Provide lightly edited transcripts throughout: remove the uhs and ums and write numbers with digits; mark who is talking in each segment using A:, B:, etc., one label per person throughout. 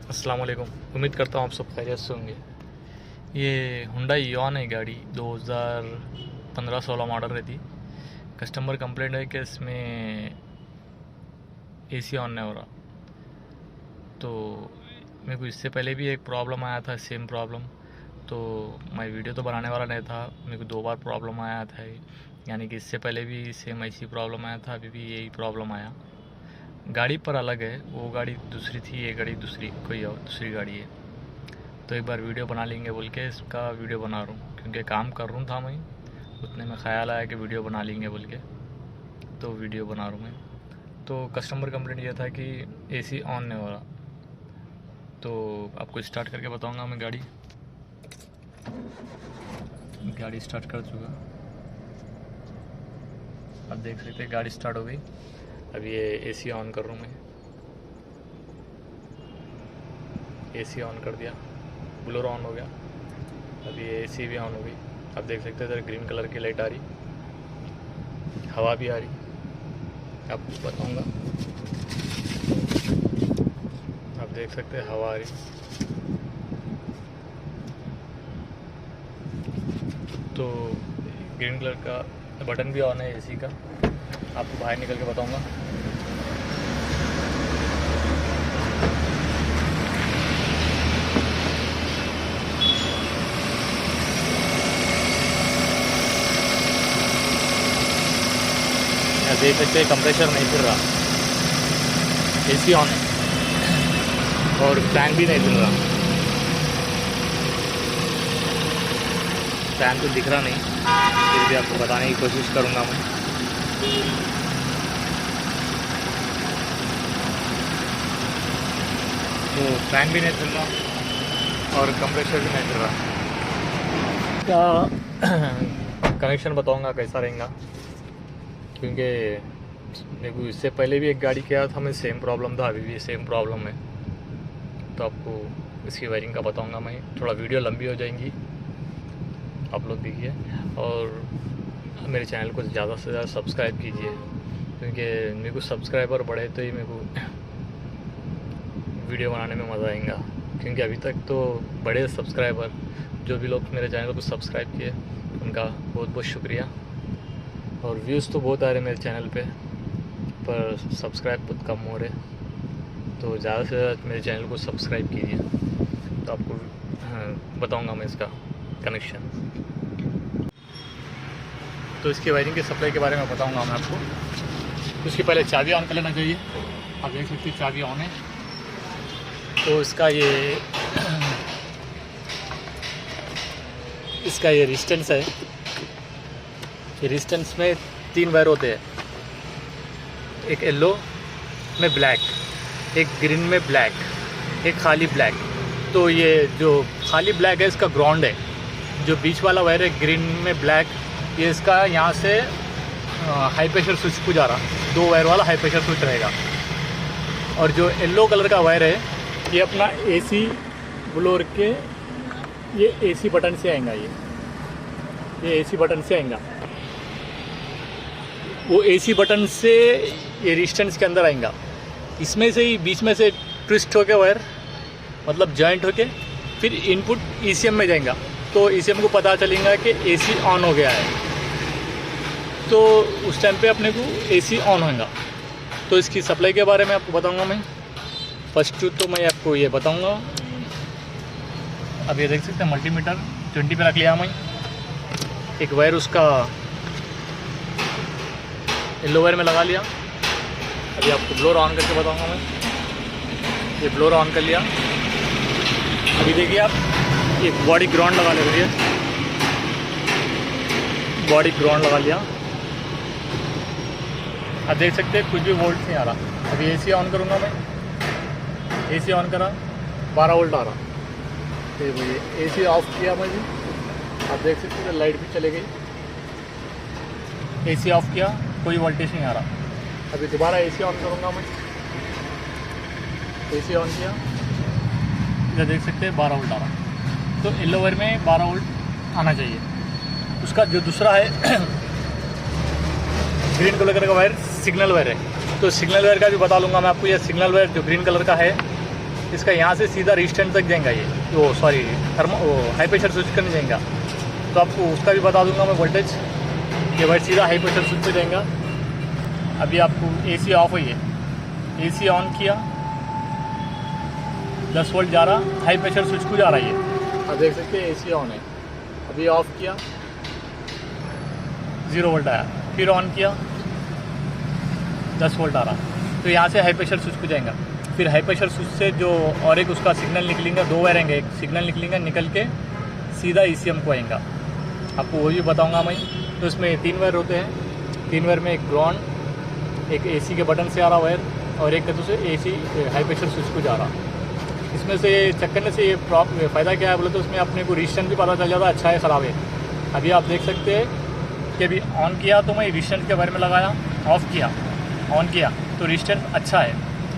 A: अस्सलाम वालेकुम। उम्मीद करता हूँ आप सब खैरियत से होंगे। ये हुंडई इओन है गाड़ी, 2015-16 मॉडल रहती। कस्टमर कंप्लेंट है कि इसमें एसी ऑन नहीं हो रहा। तो मेरे को इससे पहले भी एक प्रॉब्लम आया था, सेम प्रॉब्लम। तो मैं वीडियो तो बनाने वाला नहीं था, मेरे को 2 बार प्रॉब्लम आया था। यानी कि इससे पहले भी सेम ऐसी प्रॉब्लम आया था, अभी भी यही प्रॉब्लम आया। गाड़ी पर अलग है, वो गाड़ी दूसरी थी, ये गाड़ी दूसरी, कोई और दूसरी गाड़ी है। तो एक बार वीडियो बना लेंगे बोल के इसका वीडियो बना रहा हूँ, क्योंकि काम कर रहा था मैं, उतने में ख़्याल आया कि वीडियो बना लेंगे बोल के, तो वीडियो बना रहा हूँ मैं। तो कस्टमर कंप्लेंट ये था कि एसी ऑन नहीं हो रहा। तो आपको स्टार्ट करके बताऊँगा मैं। गाड़ी स्टार्ट कर चुका, आप देख सकते हैं गाड़ी स्टार्ट हो गई। अब ये एसी ऑन कर रहा हूँ मैं, एसी ऑन कर दिया, ब्लोर ऑन हो गया। अब ये एसी भी ऑन हो गई। आप देख सकते हैं इधर ग्रीन कलर की लाइट आ रही, हवा भी आ रही, आपको बताऊँगा। आप देख सकते हैं हवा आ रही। तो ग्रीन कलर का बटन भी ऑन है एसी का, आपको बाहर निकल के बताऊँगा। देख सकते हैं कंप्रेसर नहीं फिर रहा, एसी ऑन है, और फैन भी नहीं चल रहा। फैन तो दिख रहा नहीं, फिर भी आपको बताने की कोशिश करूँगा मैं। तो फैन भी नहीं चल रहा और कंप्रेसर भी नहीं चल रहा। क्या कनेक्शन बताऊँगा कैसा रहेगा, क्योंकि मेरे को इससे पहले भी एक गाड़ी किया था मैं, सेम प्रॉब्लम था, अभी भी सेम प्रॉब्लम है। तो आपको इसकी वायरिंग का बताऊंगा मैं। थोड़ा वीडियो लंबी हो जाएंगी, आप लोग देखिए, और मेरे चैनल को ज़्यादा से ज़्यादा सब्सक्राइब कीजिए, क्योंकि मेरे को सब्सक्राइबर बढ़े तो ही मेरे को वीडियो बनाने में मज़ा आएगा। क्योंकि अभी तक तो बड़े सब्सक्राइबर, जो भी लोग मेरे चैनल को सब्सक्राइब किए, उनका बहुत बहुत शुक्रिया। और व्यूज़ तो बहुत आ रहे मेरे चैनल पे, पर सब्सक्राइब बहुत कम हो रहे। तो ज़्यादा से ज़्यादा मेरे चैनल को सब्सक्राइब कीजिए। तो आपको बताऊंगा मैं इसका कनेक्शन। तो इसकी वायरिंग के सप्लाई के बारे में बताऊंगा मैं आपको। उसके पहले चाबी ऑन कर लेना चाहिए। आप देख सकते हैं चाबी ऑन है। तो इसका ये रेजिस्टेंस है। ये रेजिस्टेंस में 3 वायर होते हैं, एक येलो में ब्लैक, एक ग्रीन में ब्लैक, एक खाली ब्लैक। तो ये जो खाली ब्लैक है इसका ग्राउंड है, जो बीच वाला वायर है ग्रीन में ब्लैक, ये इसका यहाँ से हाई प्रेशर स्विच को जा रहा, 2 वायर वाला हाई प्रेशर स्विच रहेगा। और जो येलो कलर का वायर है ये अपना एसी ब्लोअर के, ये एसी बटन से आएगा, ये एसी बटन से आएगा। वो एसी बटन से ये रेजिस्टेंस के अंदर आएगा। इसमें से ही बीच में से ट्विस्ट होके वायर, मतलब जॉइंट होके फिर इनपुट ईसीएम में जाएगा। तो ईसीएम को पता चलेगा कि एसी ऑन हो गया है, तो उस टाइम पे अपने को एसी ऑन होगा। तो इसकी सप्लाई के बारे में आपको बताऊंगा मैं। फर्स्ट तो मैं आपको ये बताऊंगा। अब ये देख सकते हैं मल्टीमीटर 20 पे रख लिया मैं। एक वायर उसका येलो वायर में लगा लिया। अभी आपको ब्लोअर ऑन करके बताऊंगा मैं। ये ब्लोअर ऑन कर लिया। अभी देखिए आप, ये बॉडी ग्राउंड लगा ले रही है, बॉडी ग्राउंड लगा लिया। आप देख सकते हैं कुछ भी वोल्ट नहीं आ रहा। अभी एसी ऑन करूंगा मैं, एसी ऑन करा, 12 वोल्ट आ रहा। तो ये एसी ऑफ किया मैं जी, आप देख सकते हैं लाइट भी चले गई। एसी ऑफ किया, कोई वोल्टेज नहीं आ रहा। अभी दोबारा एसी ऑन करूंगा मैं, एसी ऑन किया, इधर देख सकते हैं 12 वोल्ट आ रहा। तो येलो वायर में 12 वोल्ट आना चाहिए। उसका जो दूसरा है ग्रीन कलर का वायर, सिग्नल वायर है। तो सिग्नल वायर का भी बता लूँगा मैं आपको। यह सिग्नल वायर जो ग्रीन कलर का है, इसका यहाँ से सीधा रेजिस्टेंट तक जाएगा ये, वो सॉरी हाई प्रेशर स्विच करने जाएगा। तो आपको उसका भी बता दूंगा मैं वोल्टेज। ये वाइट सीधा हाई प्रेशर स्विच पे जाएगा। अभी आपको एसी ऑफ हुई है, एसी ऑन किया, 10 वोल्ट जा रहा, हाई प्रेशर स्विच को जा रहा है ये, आप देख सकते हैं एसी ऑन है। अभी ऑफ किया, 0 वोल्ट आया, फिर ऑन किया, 10 वोल्ट आ रहा। तो यहाँ से हाई प्रेशर स्विच को जाएगा। फिर हाई प्रेशर स्विच से जो और एक उसका सिग्नल निकलेंगे, 2 वायर आएंगे, एक सिग्नल निकलेंगे, निकल के सीधा ECM को आएगा। आपको वो भी बताऊंगा मैं। तो इसमें 3 वायर होते हैं, 3 वायर में एक ग्राउंड, एक AC के बटन से आ रहा वायर, और एक दूसरे AC हाई प्रेशर स्विच को जा रहा। इसमें से चेक करने से ये फ़ायदा क्या है बोले तो उसमें अपने को रेजिस्टेंस भी पता चल जाता है अच्छा है ख़राब है। अभी आप देख सकते हैं कि अभी ऑन किया तो मैं रेजिस्टेंस के बारे में लगाया, ऑफ़ किया, ऑन किया तो रेजिस्टेंस अच्छा है।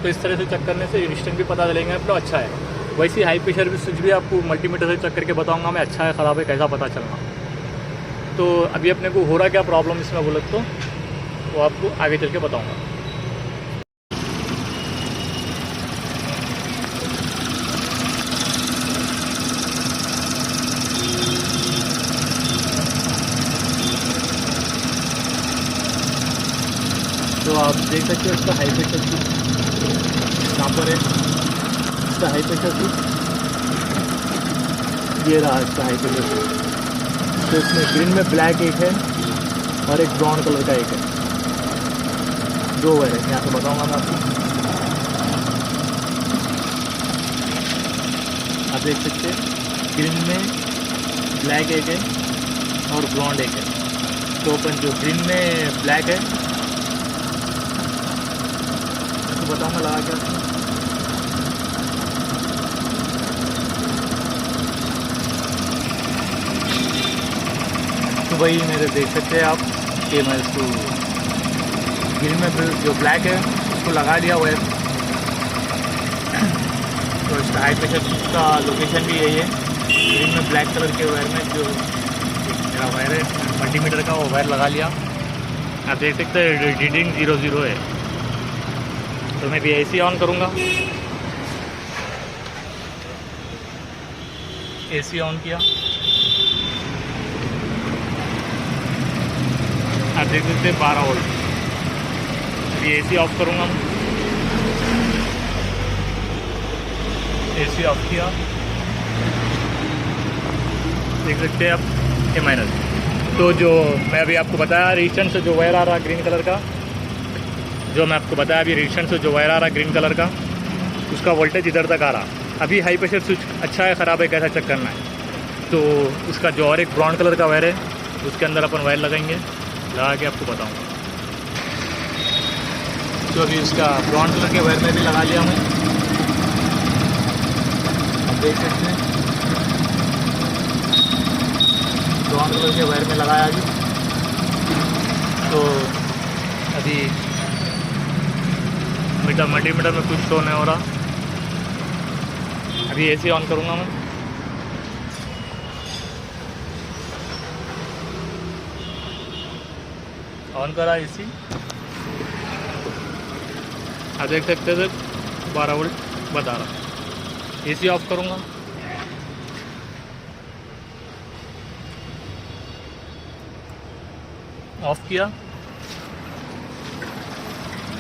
A: तो इस तरह से चेक करने से रेजिस्टेंस भी पता चलेगा तो अच्छा है। वैसे ही हाई प्रेशर भी स्विच भी आपको मल्टीमीटर से चेक करके बताऊंगा मैं, अच्छा है ख़राब है कैसा पता चलना। तो अभी अपने को हो रहा क्या प्रॉब्लम इसमें बोले तो वो आपको आगे चल के बताऊँगा। तो आप देख सकते हो इसका हाई प्रेशर स्विच यहाँ पर है, इसका हाई प्रेशर स्विच ये रहा, इसका हाई प्रेशर स्विच। तो इसमें ग्रीन में ब्लैक एक है और एक ब्राउन कलर का एक है, 2 वायर है। यहाँ से बताऊँगा मैं आपको, आप देख सकते हैं ग्रीन में ब्लैक एक है और ब्राउन एक है। तो अपन जो ग्रीन में ब्लैक है बताऊंगा लगा क्या। तो भाई मेरे देख सकते हैं आप कि मैं इसको ग्रिल में जो ब्लैक है उसको लगा दिया हुआ है। तो इसका हाई प्रेशर स्विच का लोकेशन भी यही है, ग्रिल में ब्लैक कलर के वायर में जो मेरा वायर है मल्टीमीटर का वो वायर लगा लिया। आप देख सकते हैं रीडिंग 00 है। तो मैं भी AC ऑन करूँगा, AC ऑन किया, आप देख सकते हैं 12 वोल्ट। अभी AC ऑफ करूँगा, AC ऑफ किया, देख सकते हैं आप A-। तो जो मैं अभी आपको बताया रेजिस्टेंस से जो वायर आ रहा ग्रीन कलर का, जो मैं आपको बताया अभी रेजिस्टेंस से जो वायर आ रहा ग्रीन कलर का, उसका वोल्टेज इधर तक आ रहा। अभी हाई प्रेशर स्विच अच्छा है ख़राब है कैसा चेक करना है। तो उसका जो और एक ब्राउन कलर का वायर है उसके अंदर अपन वायर लगाएंगे, लगा के आपको बताऊंगा। तो अभी उसका ब्राउन कलर के वायर में भी लगा लिया मैं, आप देख सकते हैं ब्राउन कलर के वायर में लगाया अभी। तो अभी मल्टीमीटर में कुछ शो नहीं हो रहा। अभी AC ऑन करूँगा मैं, ऑन करा AC, आप देख सकते थे 12 वोल्ट बता रहा। AC ऑफ करूँगा, ऑफ किया,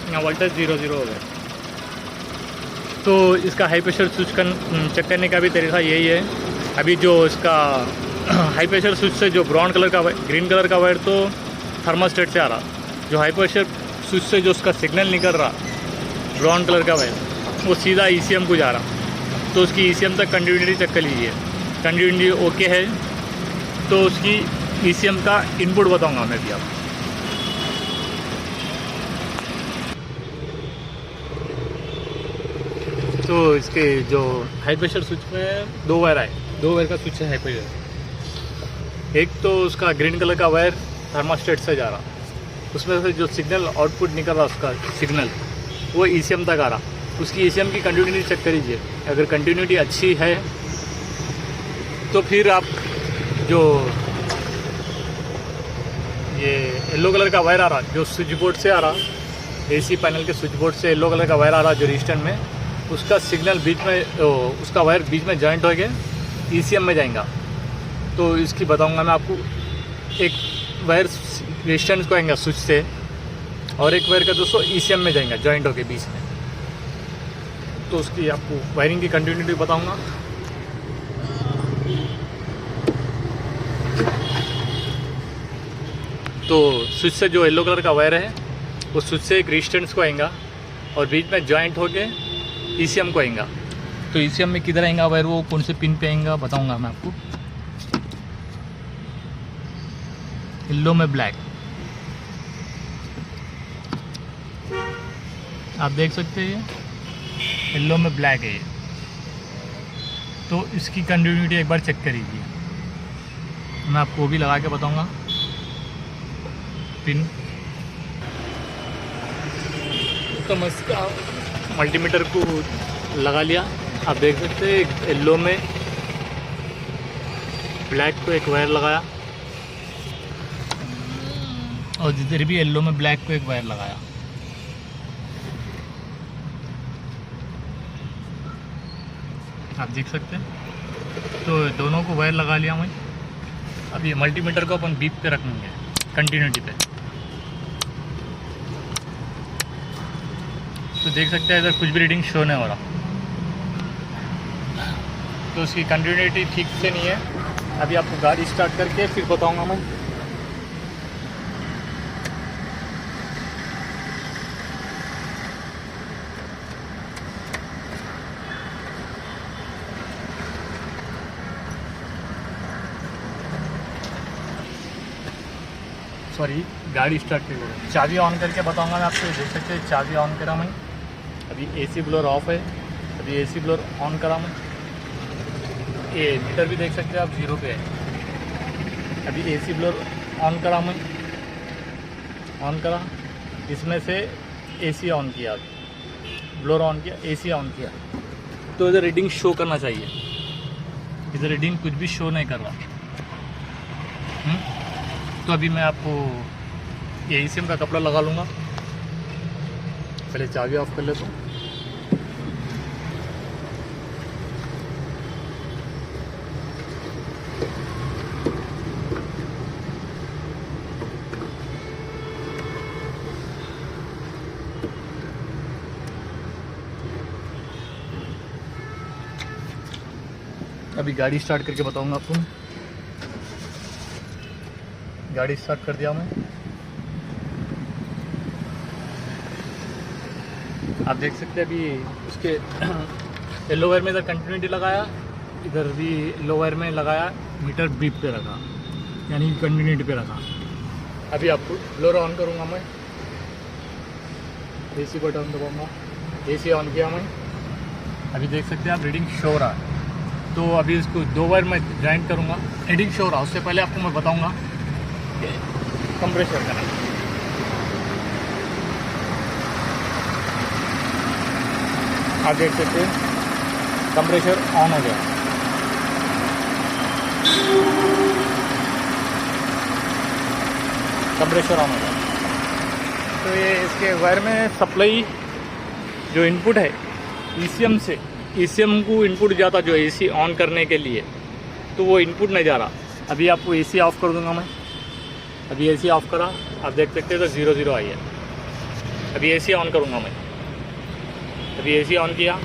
A: यहाँ वोल्टेज 00 हो गया। तो इसका हाई प्रेशर स्विच चेक करने का भी तरीका यही है। अभी जो इसका हाई प्रेशर स्विच से जो ब्राउन कलर का ग्रीन कलर का वायर तो थर्मास्टेट से आ रहा, जो हाई प्रेशर स्विच से जो उसका सिग्नल निकल रहा ब्राउन कलर का वायर वो सीधा ECM को जा रहा। तो उसकी ECM तक कंटिन्यूटी चेक कर लीजिए, कंटिन्यूटी ओके है तो उसकी ECM का इनपुट बताऊँगा मैं भी आपको। तो इसके जो हाई प्रेशर स्विच में 2 वायर आए, 2 वायर का स्विच है हाई प्रेशर। एक तो उसका ग्रीन कलर का वायर थर्मास्टेट से जा रहा, उसमें से जो सिग्नल आउटपुट निकल रहा उसका सिग्नल वो ECM तक आ रहा। उसकी ECM की कंटिन्यूटी चेक करिए, अगर कंटिन्यूटी अच्छी है तो फिर आप जो ये येलो कलर का वायर आ रहा जो स्विच बोर्ड से आ रहा, AC पैनल के स्विच बोर्ड से येलो कलर का वायर आ रहा जो रेजिस्टेंस में, उसका सिग्नल बीच में उसका वायर बीच में जॉइंट हो गया ECM में जाएगा। तो इसकी बताऊंगा मैं आपको। एक वायर रेजिस्टेंस को आएगा स्विच से और एक वायर का दोस्तों ECM में जाएगा जॉइंट होके बीच में। तो उसकी आपको वायरिंग की कंटिन्यूटी बताऊंगा। तो स्विच से जो येलो कलर का वायर है वो स्विच से एक रेजिस्टेंस को आएगा और बीच में जॉइंट होके ECM को आएगा। तो ECM में किधर आएगा वायर, वो कौन से पिन पे आएगा बताऊंगा मैं आपको। येलो में ब्लैक, आप देख सकते हैं येलो में ब्लैक है ये। तो इसकी कंटिन्यूटी एक बार चेक करिए, मैं आपको वो भी लगा के बताऊंगा पिन। तो मैं इसका मल्टीमीटर को लगा लिया, आप देख सकते हैं येलो में ब्लैक को एक वायर लगाया और जिधर भी येलो में ब्लैक को एक वायर लगाया। आप देख सकते हैं तो दोनों को वायर लगा लिया मैं। अब ये मल्टीमीटर को अपन बीप पे रखेंगे कंटिन्यूटी पे। तो देख सकते हैं इधर कुछ भी रीडिंग शो नहीं हो रहा, तो उसकी कंटिन्यूटी ठीक से नहीं है। अभी आपको गाड़ी स्टार्ट करके फिर बताऊंगा मैं। सॉरी, गाड़ी स्टार्ट करके चाबी ऑन करके बताऊंगा मैं आपको। देख सकते हैं चाबी ऑन करा मैं। अभी AC ब्लोअर ऑफ है, अभी AC ब्लोअर ऑन करा मैं। ये मीटर भी देख सकते हैं आप 0 पे है। अभी AC ब्लोअर ऑन करा मैं, ऑन करा, इसमें से AC ऑन किया, ब्लोअर ऑन किया, AC ऑन किया। तो इधर रीडिंग शो करना चाहिए, इधर रीडिंग कुछ भी शो नहीं कर रहा। तो अभी मैं आपको ये ECM का कपड़ा लगा लूँगा। पहले चाबी ऑफ कर लेता हूँ। अभी गाड़ी स्टार्ट करके बताऊँगा आपको। गाड़ी स्टार्ट कर दिया मैं। आप देख सकते हैं अभी उसके येलो वायर में इधर कंटिन्यूटी लगाया, इधर भी येलो वायर में लगाया, मीटर बीप पे रखा, यानी कंटिन्यूटी पे रखा। अभी आपको ब्लोअर ऑन करूँगा मैं, AC बटन दबाऊँगा, AC ऑन किया मैं। अभी देख सकते हैं आप रीडिंग शो रहा है। तो अभी इसको 2 वायर में ज्वाइंट करूँगा, रीडिंग शो रहा। उससे पहले आपको मैं बताऊँगा कंप्रेसर का। आप देख सकते हैं कंप्रेसर ऑन हो गया। कंप्रेसर ऑन हो गया। तो ये इसके वायर में सप्लाई जो इनपुट है ECM से, ECM को इनपुट जाता जो AC ऑन करने के लिए, तो वो इनपुट नहीं जा रहा। अभी आपको AC ऑफ कर दूंगा मैं। अभी AC ऑफ करा, आप देख सकते हैं तो 0 आई है। अभी AC ऑन करूँगा मैं। अभी AC ऑन किया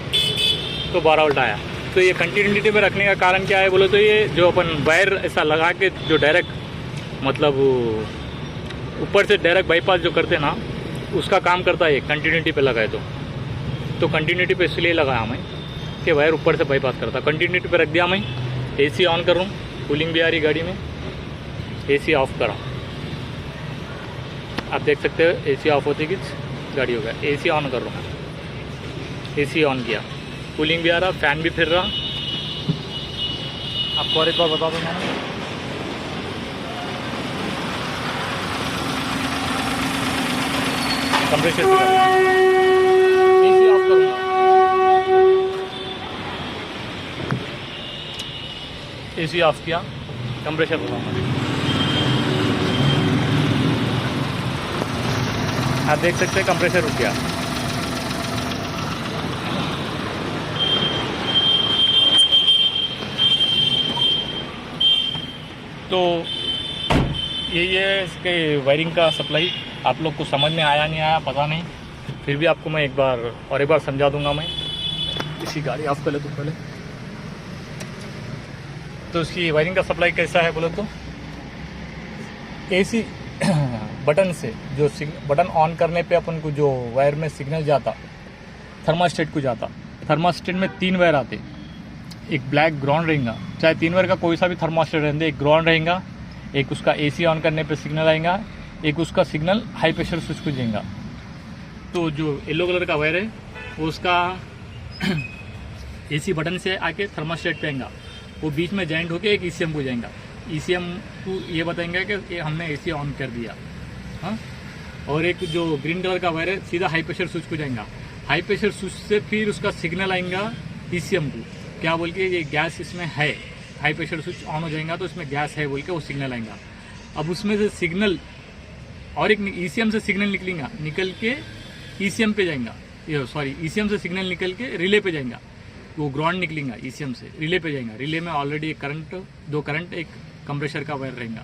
A: तो 12 वोल्ट आया। तो ये कंटिन्यूटी में रखने का कारण क्या है बोलो तो ये जो अपन वायर ऐसा लगा के जो डायरेक्ट मतलब ऊपर से डायरेक्ट बाईपास जो करते ना, उसका काम करता है। कंटिन्यूटी पे लगाए तो कंटिन्यूटी पे इसलिए लगाया मैं कि वायर ऊपर से बाईपास करता। कंटिन्यूटी पे रख दिया मैं। AC ऑन करूँ, कूलिंग भी आ रही गाड़ी में। AC ऑफ करा, आप देख सकते हो AC ऑफ होती कि गाड़ी हो गया। AC ऑन कर रहा हूँ, AC ऑन किया, कूलिंग भी आ रहा, फैन भी फिर रहा। आपको और एक बार बता दूँगा मैं। कंप्रेसर AC ऑफ करूँगा, AC ऑफ किया, कंप्रेसर बताऊँगा। आप देख सकते हैं कंप्रेसर रुक गया। तो ये इसके वायरिंग का सप्लाई आप लोग को समझ में आया नहीं आया पता नहीं, फिर भी आपको मैं एक बार समझा दूंगा। मैं इसी गाड़ी ऑफ कर ले तो पहले। तो इसकी वायरिंग का सप्लाई कैसा है बोले तो एसी बटन से जो बटन ऑन करने पे अपन को जो वायर में सिग्नल जाता थर्मास्टेट को जाता, थर्मास्टेट में 3 वायर आते, एक ब्लैक ग्राउंड रहेगा, चाहे 3 वायर का कोई सा भी थर्मास्टेट रहने, एक ग्राउंड रहेगा, एक उसका एसी ऑन करने पे सिग्नल आएगा, एक उसका सिग्नल हाई प्रेशर स्विच को जाएगा। तो जो येलो कलर का वायर है वो उसका एसी बटन से आके थर्मास्टेट पे आएगा, वो बीच में जॉइंट होके एक ईसीएम को जाएगा। ईसीएम को ये बताएंगे कि ये हमने एसी ऑन कर दिया। हाँ, और एक जो ग्रीन कलर का वायर है सीधा हाई प्रेशर स्विच को जाएगा, हाई प्रेशर स्विच से फिर उसका सिग्नल आएगा ईसीएम को, क्या बोल के ये गैस इसमें है, हाई प्रेशर स्विच ऑन हो जाएगा तो इसमें गैस है बोल के वो सिग्नल आएगा। अब उसमें से सिग्नल और एक ईसीएम से सिग्नल निकल के ईसीएम पे जाएगा, ईसीएम से सिग्नल निकल के रिले पे जाएगा, वो ग्राउंड निकलेगा ईसीएम से रिले पे जाएगा। रिले में ऑलरेडी एक दो करंट एक कंप्रेसर का वायर रहेगा,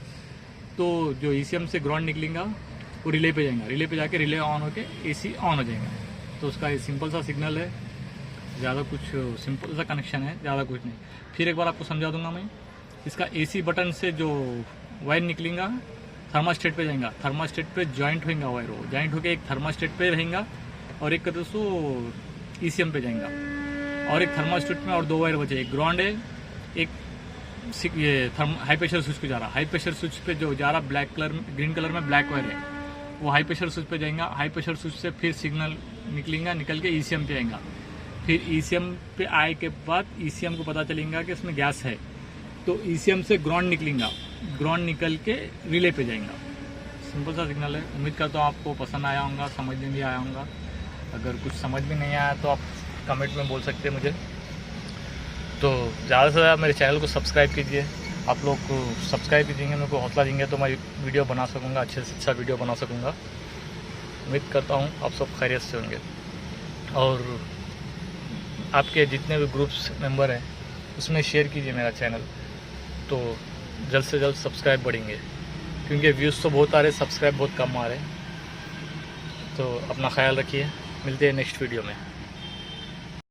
A: तो जो ईसीएम से ग्राउंड निकलेगा वो रिले पे जाएगा, रिले पे जाके रिले ऑन होके एसी ऑन हो जाएगा। तो उसका ये सिंपल सा सिग्नल है, ज़्यादा कुछ सिंपल सा कनेक्शन है, ज़्यादा कुछ नहीं। फिर एक बार आपको समझा दूंगा मैं। इसका एसी बटन से जो वायर निकलेगा थर्मास्टेट पे जाएगा, थर्मास्टेट पे जॉइंट होएगा वायर, वो जॉइंट होके एक थर्मास्टेट पे रहेगा और एक दोस्तों ईसीएम पे जाएगा, और एक थर्मास्टेट में और 2 वायर बचे, एक ग्राउंड है, एक ये हाई प्रेशर स्विच पे जा रहा, हाई प्रेशर स्विच पे जो जा रहा ग्रीन कलर में ब्लैक वायर है वो हाई प्रेशर स्विच पे जाएगा, हाई प्रेशर स्विच से फिर सिग्नल निकल के ईसीएम पे आएगा, फिर ईसीएम पे आए के बाद ईसीएम को पता चलेगा कि इसमें गैस है, तो ईसीएम से ग्राउंड निकलेगा, ग्राउंड निकल के रिले पे जाएगा। सिंपल सा सिग्नल है। उम्मीद करता हूँ आपको पसंद आया होगा, समझ में भी आया होगा। अगर कुछ समझ में नहीं आया तो आप कमेंट में बोल सकते हैं मुझे। तो ज़्यादा से ज़्यादा मेरे चैनल को सब्सक्राइब कीजिए, आप लोग को सब्सक्राइब कीजिएंगे, मेरे को हौसला देंगे तो मैं वीडियो बना सकूँगा, अच्छे से अच्छा वीडियो बना सकूँगा। उम्मीद करता हूँ आप सब खैरियत से होंगे, और आपके जितने भी ग्रुप्स मेंबर हैं उसमें शेयर कीजिए मेरा चैनल, तो जल्द से जल्द सब्सक्राइब बढ़ेंगे, क्योंकि व्यूज़ तो बहुत आ रहे, सब्सक्राइब बहुत कम आ रहे। तो अपना ख्याल रखिए, मिलते हैं नेक्स्ट वीडियो में।